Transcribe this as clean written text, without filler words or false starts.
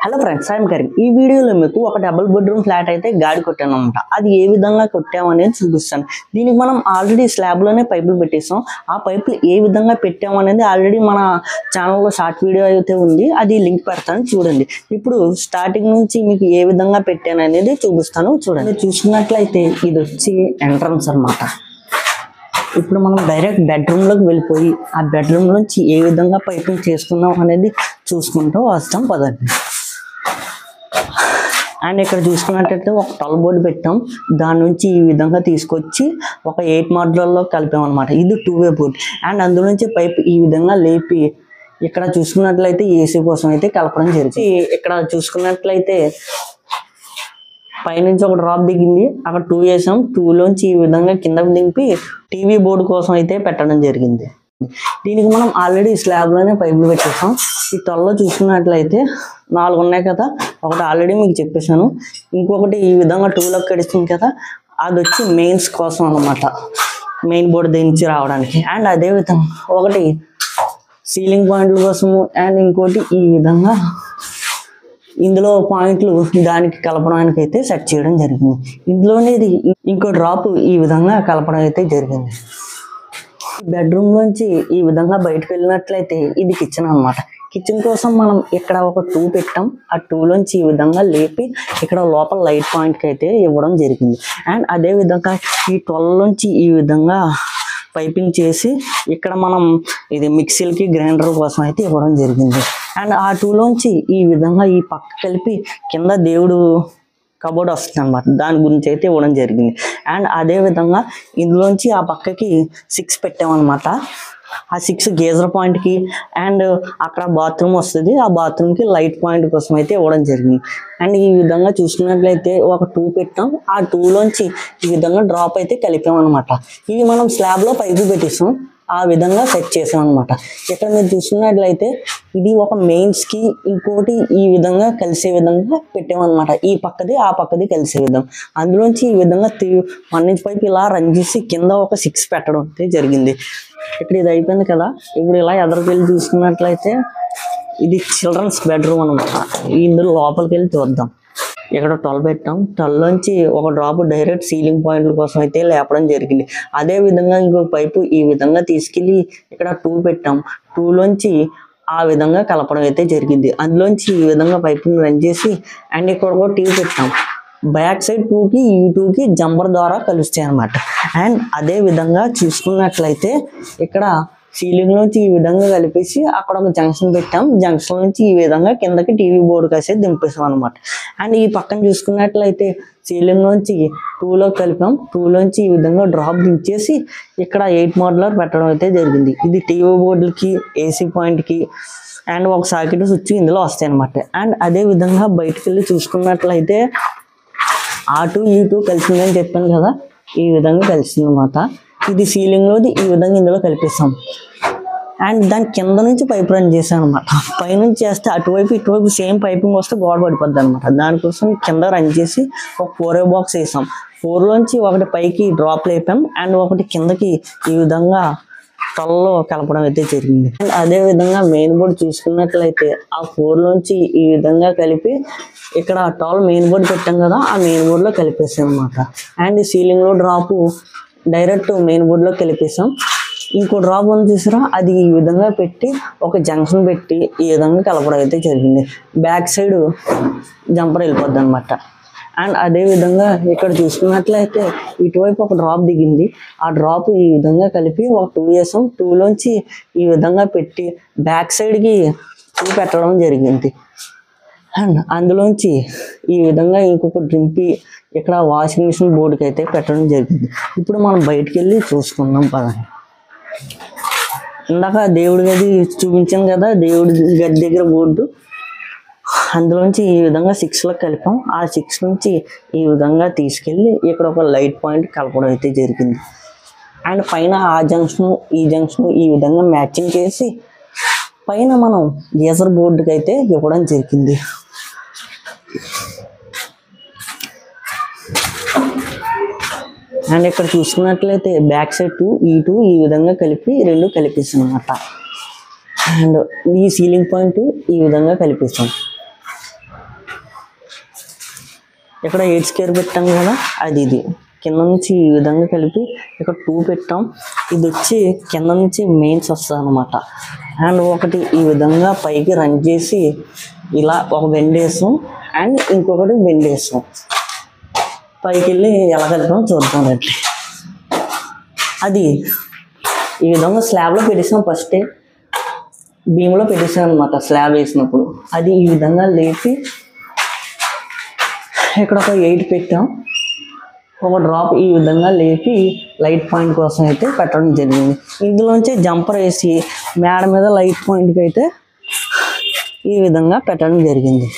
Hello friends, I'm Karim. ఈ వీడియోలో మీకు ఒక డబుల్ బెడ్రూమ్ ఫ్లాట్ అయితే గాడి కొట్టాను అనమాట. అది ఏ విధంగా కొట్టామనేది చూపిస్తాను. దీనికి మనం ఆల్రెడీ స్లాబ్లోనే పైపులు పెట్టేసాం. ఆ పైపులు ఏ విధంగా పెట్టామనేది ఆల్రెడీ మన ఛానల్లో షార్ట్ వీడియో అయితే ఉంది. అది లింక్ పెడతాను, చూడండి. ఇప్పుడు స్టార్టింగ్ నుంచి మీకు ఏ విధంగా పెట్టాను అనేది చూపిస్తాను, చూడండి. చూసుకున్నట్లయితే ఇది వచ్చి ఎంట్రన్స్ అనమాట. ఇప్పుడు మనం డైరెక్ట్ బెడ్రూమ్లోకి వెళ్ళిపోయి ఆ బెడ్రూమ్ నుంచి ఏ విధంగా పైపింగ్ చేసుకున్నాం అనేది చూసుకుంటూ వస్తాం, పదండి. అండ్ ఇక్కడ చూసుకున్నట్టయితే ఒక 12 బోర్డు పెట్టాం. దాని నుంచి ఈ విధంగా తీసుకొచ్చి ఒక 8 మోడ్యూల్లో కలిపాం అనమాట. ఇది 2-వే బోర్డు. అండ్ అందులో నుంచి పైప్ ఈ విధంగా లేపి ఇక్కడ చూసుకున్నట్లయితే ఏసీ కోసం అయితే కలపడం జరిగింది. ఇక్కడ చూసుకున్నట్లయితే పైనుంచి ఒక డ్రాప్ దిగింది, అక్కడ 2 వేసాం. 2లోంచి ఈ విధంగా కిందకి దింపి టీవీ బోర్డు కోసం అయితే పెట్టడం జరిగింది. దీనికి మనం ఆల్రెడీ స్లాబ్లోనే పైపులు పెట్టేసాం. ఈ 12లో చూసుకున్నట్లయితే 4 ఉన్నాయి కదా, ఒకటి ఆల్రెడీ మీకు చెప్పేశాను. ఇంకొకటి ఈ విధంగా 2లోకి కడిచింది కదా, అది వచ్చి మెయిన్స్ కోసం అనమాట, మెయిన్ బోర్డు దించి రావడానికి. అండ్ అదేవిధంగా ఒకటి సీలింగ్ పాయింట్ల కోసము, అండ్ ఇంకోటి ఈ విధంగా ఇందులో పాయింట్లు దానికి కలపడానికి అయితే సెట్ చేయడం జరిగింది. ఇందులోనేది ఇంకో డ్రాప్ ఈ విధంగా కలపడం అయితే జరిగింది. బెడ్రూమ్ నుంచి ఈ విధంగా బయటకు వెళ్ళినట్లయితే ఇది కిచెన్ అనమాట. కిచెన్ కోసం మనం ఇక్కడ ఒక 2 పెట్టాం. ఆ 2లోంచి ఈ విధంగా లేపి ఇక్కడ లోపల లైట్ పాయింట్కి అయితే ఇవ్వడం జరిగింది. అండ్ అదే విధంగా ఈ 12లోంచి ఈ విధంగా పైపింగ్ చేసి ఇక్కడ మనం ఇది మిక్సీలకి గ్రైండర్ కోసం అయితే ఇవ్వడం జరిగింది. అండ్ ఆ 2లోంచి ఈ విధంగా ఈ పక్క కలిపి కింద దేవుడు కబోర్డ్ వస్తుంది అనమాట, దాని గురించి అయితే ఇవ్వడం జరిగింది. అండ్ అదే విధంగా ఇందులోంచి ఆ పక్కకి 6 పెట్టామన్నమాట. ఆ 6 గేజర్ పాయింట్కి, అండ్ అక్కడ బాత్రూమ్ వస్తుంది, ఆ బాత్రూమ్కి లైట్ పాయింట్ కోసం అయితే ఇవ్వడం జరిగింది. అండ్ ఈ విధంగా చూసుకున్నట్లయితే ఒక 2 పెట్టాం. ఆ 2లోంచి ఈ విధంగా డ్రాప్ అయితే కలిపామన్నమాట. ఇవి మనం స్లాబ్లో పైపు పెట్టేసాం, ఆ విధంగా సెట్ చేసాం అనమాట. ఇక్కడ మీరు చూసుకున్నట్లయితే ఇది ఒక మెయిన్స్కి ఇంకోటి ఈ విధంగా కలిసే విధంగా పెట్టామన్నమాట. ఈ పక్కది ఆ పక్కది కలిసే విధంగా. అందులోంచి ఈ విధంగా 1 ఇంచ్ పైపు ఇలా రన్ చేసి కింద ఒక 6 పెట్టడం అయితే జరిగింది. ఇక్కడ ఇది అయిపోయింది కదా, ఇప్పుడు ఇలా ఎదురుకి వెళ్ళి చూసుకున్నట్లయితే ఇది చిల్డ్రన్స్ బెడ్రూమ్ అనమాట. ఇందులో లోపలికి వెళ్ళి చూద్దాం. ఇక్కడ 12 పెట్టాం. 12లోంచి ఒక డ్రాప్ డైరెక్ట్ సీలింగ్ పాయింట్ల కోసం అయితే లేపడం జరిగింది. అదే విధంగా ఇంకొక పైపు ఈ విధంగా తీసుకెళ్ళి ఇక్కడ 2 పెట్టాం. 2లోంచి ఆ విధంగా కలపడం అయితే జరిగింది. అందులోంచి ఈ విధంగా పైపుని రన్ చేసి అండ్ ఇక్కడ ఒక టీ పెట్టాం. బ్యాక్ సైడ్ 2కి ఈ 2కి జంపర్ ద్వారా కలుస్తాయి అనమాట. అండ్ అదే విధంగా చూసుకున్నట్లయితే ఇక్కడ సీలింగ్ నుంచి ఈ విధంగా కలిపేసి అక్కడ ఒక జంక్షన్ పెట్టాం. జంక్షన్ నుంచి ఈ విధంగా కిందకి టీవీ బోర్డు కాసే దింపేసాం అనమాట. అండ్ ఈ పక్కన చూసుకున్నట్లయితే సీలింగ్ నుంచి 2లో కలిపాం. 2లోంచి ఈ విధంగా డ్రాప్ దించేసి ఇక్కడ 8 మోడ్యులర్ పెట్టడం అయితే జరిగింది. ఇది టీవీ బోర్డులకి, ఏసీ పాయింట్కి, అండ్ ఒక సాకెట్ స్విచ్ ఇందులో వస్తాయి అనమాట. అండ్ అదే విధంగా బయటకు వెళ్ళి చూసుకున్నట్లయితే ఆ 2 ఈ 2 కలిసిందని చెప్పాను కదా, ఈ విధంగా కలిసింది అనమాట. ఇది సీలింగ్లోది ఈ విధంగా ఇందులో కలిపేస్తాం. అండ్ దాని కింద నుంచి పైప్ రన్ చేసాం అనమాట. పైనుంచి చేస్తే అటువైపు ఇటువైపు సేమ్ పైపింగ్ వస్తే గోడ పడిపోద్ది అనమాట. దానికోసం కింద రన్ చేసి ఒక 4-వే బాక్స్ వేసాం. 4లోంచి ఒకటి పైకి డ్రాప్ లేపాం, అండ్ ఒకటి కిందకి ఈ విధంగా 12లో కలపడం అయితే జరిగింది. అండ్ అదే విధంగా మెయిన్ బోర్డు చూసుకున్నట్లయితే ఆ 4లోంచి ఈ విధంగా కలిపి ఇక్కడ 12 మెయిన్ బోర్డు పెట్టాం కదా, ఆ మెయిన్ బోర్డులో కలిపేసాం అనమాట. అండ్ సీలింగ్లో డ్రాపు డైరెక్ట్ మెయిన్ బోర్డులో కలిపేసాం. ఇంకో డ్రాప్ ఉంది చూసారా, అది ఈ విధంగా పెట్టి ఒక జంక్షన్ పెట్టి ఈ విధంగా కలపడం అయితే జరిగింది. బ్యాక్ సైడ్ జంపర్ వెళ్ళిపోద్ది అనమాట. అండ్ అదే విధంగా ఇక్కడ చూసుకున్నట్లయితే ఇటువైపు ఒక డ్రాప్ దిగింది. ఆ డ్రాప్ ఈ విధంగా కలిపి ఒక 2 వేసాం. 2లోంచి ఈ విధంగా పెట్టి బ్యాక్ సైడ్కి 2 పెట్టడం జరిగింది. అండ్ అందులోంచి ఈ విధంగా ఇంకొక డ్రింపి ఇక్కడ వాషింగ్ మిషన్ బోర్డుకి అయితే పెట్టడం జరిగింది. ఇప్పుడు మనం బయటికి వెళ్ళి చూసుకుందాం పదండి. ఇందాక దేవుడి గది చూపించాను కదా, దేవుడి గది దగ్గర బోర్డు, అందులోంచి ఈ విధంగా 6లో కలిపాం. ఆ 6 నుంచి ఈ విధంగా తీసుకెళ్ళి ఇక్కడ ఒక లైట్ పాయింట్ కలపడం అయితే జరిగింది. అండ్ పైన ఆ జంక్షన్ ఈ జంక్షన్ ఈ విధంగా మ్యాచింగ్ చేసి పైన మనం గీజర్ బోర్డుకి అయితే ఇవ్వడం జరిగింది. అండ్ ఇక్కడ చూసుకున్నట్లయితే బ్యాక్ సైడ్ 2 ఈ 2 ఈ విధంగా కలిపి 2 కలిపేసాం అనమాట. అండ్ ఈ సీలింగ్ పాయింట్ ఈ విధంగా కలిపేసాం. ఇక్కడ 8 స్క్వేర్ పెట్టాం కదా, అది ఇది కింద నుంచి ఈ విధంగా కలిపి ఇక్కడ 2 పెట్టాం. ఇది వచ్చి కింద నుంచి మెయిన్స్ వస్తుంది అనమాట. అండ్ ఒకటి ఈ విధంగా పైకి రన్ చేసి ఇలా ఒక బెండ్ వేసాం అండ్ ఇంకొకటి బెండ్ వేసాం. పైకి వెళ్ళి ఎలా కలిపాం చూద్దాం రండి. అది ఈ విధంగా స్లాబ్లో పెట్టేసాం, ఫస్టే బీమ్లో పెట్టేసాం అనమాట. స్లాబ్ వేసినప్పుడు అది ఈ విధంగా లేపి ఇక్కడ ఒక 8 పెట్టాం. ఒక డ్రాప్ ఈ విధంగా లేపి లైట్ పాయింట్ కోసం అయితే పెట్టడం జరిగింది. ఇందులోంచి జంపర్ వేసి మేడ మీద లైట్ పాయింట్కి అయితే ఈ విధంగా పెట్టడం జరిగింది.